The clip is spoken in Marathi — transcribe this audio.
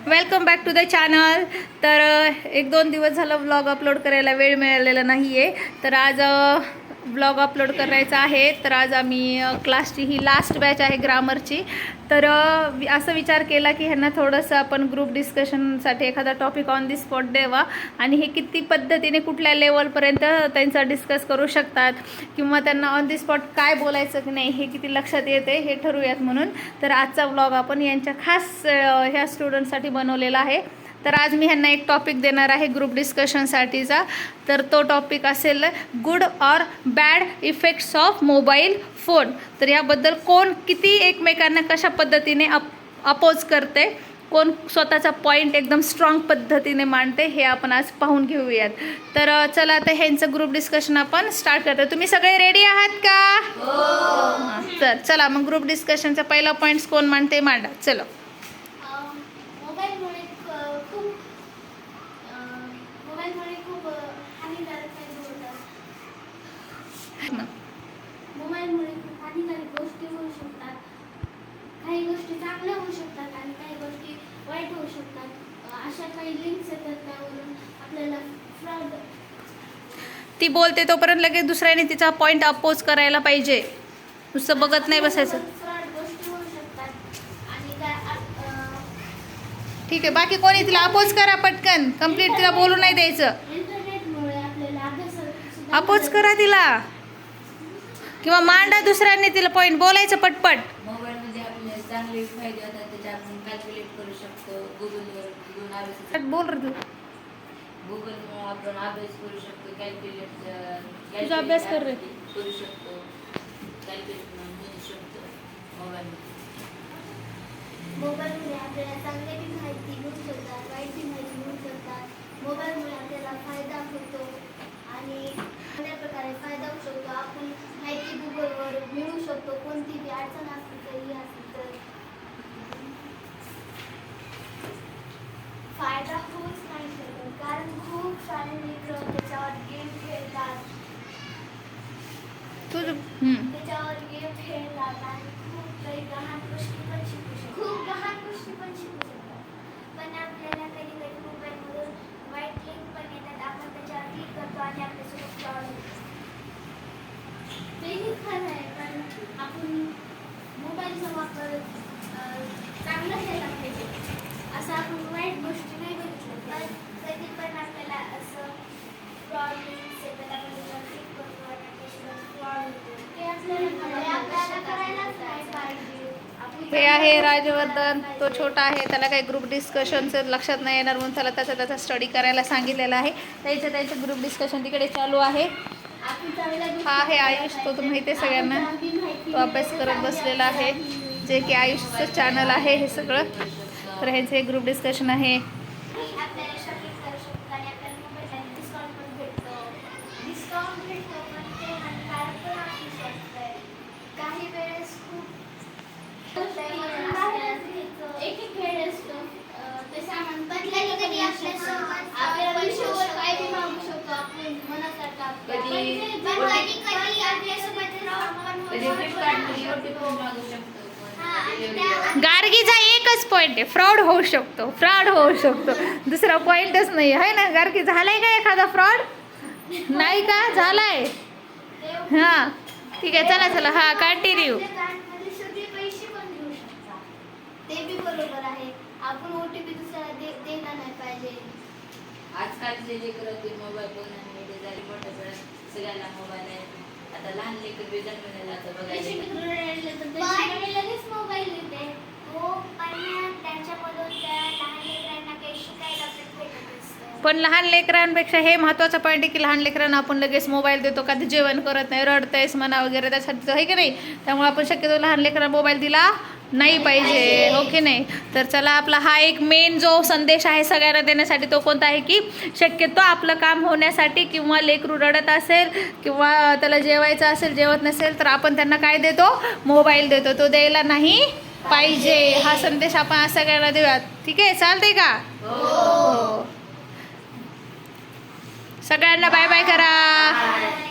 Welcome back to the channel. तर एक दोन दिवस झालं व्लॉग अपलोड करायला वेळ मिळालेला नाही आहे. तर आज व्लॉग अपलोड करायचा आहे. तर आज आम्ही क्लासची ही लास्ट बॅच आहे ग्रामरची. तर असं विचार केला की ह्यांना थोडंसं आपण ग्रुप डिस्कशनसाठी एखादा टॉपिक ऑन दी स्पॉट द्यावा आणि हे किती पद्धतीने कुठल्या लेवलपर्यंत त्यांचा डिस्कस करू शकतात किंवा त्यांना ऑन दी स्पॉट काय बोलायचं की नाही हे किती लक्षात येते हे ठरवूयात म्हणून. तर आजचा व्लॉग आपण यांच्या खास ह्या स्टुडंटसाठी बनवलेला आहे. तर आज मी ह्यांना एक टॉपिक देणार आहे ग्रुप डिस्कशनसाठीचा. तर तो टॉपिक असेल good or bad effects of mobile phone. तर याबद्दल कोण किती एकमेकांना कशा पद्धतीने अपोज करते, कोण स्वतःचा पॉईंट एकदम स्ट्रॉंग पद्धतीने मांडते हे आपण आज पाहून घेऊयात. तर चला आता ह्यांचं ग्रुप डिस्कशन आपण स्टार्ट करतो. तुम्ही सगळे रेडी आहात का? हो. तर चला मग ग्रुप डिस्कशनचा पहिला पॉईंट्स कोण मांडते मांडा. चलो. मोबाईलमुळे खूप हानिकारक गोष्टी होऊ शकतात. काही गोष्टी चांगल्या होऊ शकतात आणि काही गोष्टी वाईट होऊ शकतात. अशा काही लिंक्स येतात त्यावरून आपल्याला फ्रॉड. ती बोलते तोपर्यंत लगेच दुसऱ्याने तिचा पॉईंट अपोज करायला पाहिजे. नुसतं बघत नाही बसायचं. फ्रॉड गोष्टी होऊ शकतात आणि ठीक आहे, बाकी कोणी तिला अपोज करा पटकन. कंप्लीट तिला बोलू नाही द्यायचं. इंटरनेटमुळे आपल्याला अभ्यासात अपोज करा तिला किंवा मांडा दुसऱ्यांनी तिला पॉईंट बोलायचं पटपट. मोबाईलमध्ये आपले चांगले फायदे होतात. त्याचे आपण कॅल्क्युलेट करू शकतो. गुगलवर घेऊन अभ्यास बोल रे तू. गुगलमुळे आपण अभ्यास करू शकतो. तुझा अभ्यास कर रे. करू शकतो. कॅल्क्युलेट म्हणू शकतो मोबाईलमुळे आपल्याला चांगली माहिती मिळू शकतात, वाईट माहिती मिळू शकतात. मोबाईलमुळे आपल्याला फायदा होतो आणि अनेक प्रकारे फायदा होऊ शकतो. आपण माहिती गुगलवर मिळू शकतो. कोणतीही अडचण असली तरी असेल तर फायदा होऊच नाही शकत, कारण खूप सारे मित्र त्याच्यावर गेम खेळतात. त्याच्यावर गेम खेळतात आणि खूप काही लहान गोष्टी पण शिकू शकतात. पण आपल्याला कधी कधी मोबाईलमधून वाईट लिंक पण येतात. आपण त्याच्यावर क्लिक करतो आणि आपल्यासोबत फ्रॉड होतो. तेही खरं आहे, पण आपण मोबाईलचा वापर चांगला केला पाहिजे. असं आपण वाईट गोष्टी नाही बघितलं, पण कधी पण आपल्याला असं फ्रॉड लिंक्स येतात. आपण त्याच्यावर क्लिक करतो आणि आपल्यासोबत फ्रॉड होतो. ते आपल्याला करायलाच नाही पाहिजे. हे आहे राजवर्धन. तो छोटा आहे, त्याला काही ग्रुप डिस्कशनचं लक्षात नाही येणार म्हणून त्याला त्याचा स्टडी करायला सांगितलेलं आहे. त्याचं ग्रुप डिस्कशन तिकडे चालू आहे. हा आहे आयुष. तो माहिती आहे सगळ्यांना. तो अभ्यास करत बसलेला आहे, जे की आयुषचं चॅनल आहे हे सगळं. तर ह्याचं हे ग्रुप डिस्कशन आहे. गार्गीचा एकच पॉईंट आहे, फ्रॉड होऊ शकतो. दुसरा पॉईंटच नाही आहे ना. गार्गी झालाय का एखादा फ्रॉड? नाही का झालाय? हां ठीक आहे, चला हा कंटिन्यू. ते बी बरोबर आहे. आपण OTP दुसऱ्याला देणार नाही पाहिजे. आजकालचे जे करते मोबाईल बघण्यामध्ये झाले मोठ्या वेळात सगळ्यांना मोबाईल आहे. आता लहान लेकर बी जन्मलेला आता लगेच मोबाईल देते. हो, पण त्यांच्यामधून त्या लहान लेकरांना काही शिकायला भेटत असतं. पण लहान लेकरांपेक्षा हे महत्त्वाचं पॉईंट आहे की लहान लेकरांना आपण लगेच मोबाईल देतो का ते जेवण करत नाही, रडतंयस म्हणा वगैरे, त्यासाठी आहे की नाही. त्यामुळे आपण शक्यतो लहान लेकरांना मोबाईल दिला नाही पाहिजे, हो की नाही. तर चला, आपला हा एक मेन जो संदेश आहे सगळ्यांना देण्यासाठी तो कोणता आहे की शक्यतो आपलं काम होण्यासाठी किंवा लेकरू रडत असेल किंवा त्याला जेवायचं असेल, जेवत नसेल तर आपण त्यांना काय देतो? मोबाईल देतो. तो द्यायला नाही पाहिजे. हा संदेश आपण सगळ्यांना देऊयात. ठीक आहे, चालतंय का? हो. सगळ्यांना बाय बाय करा.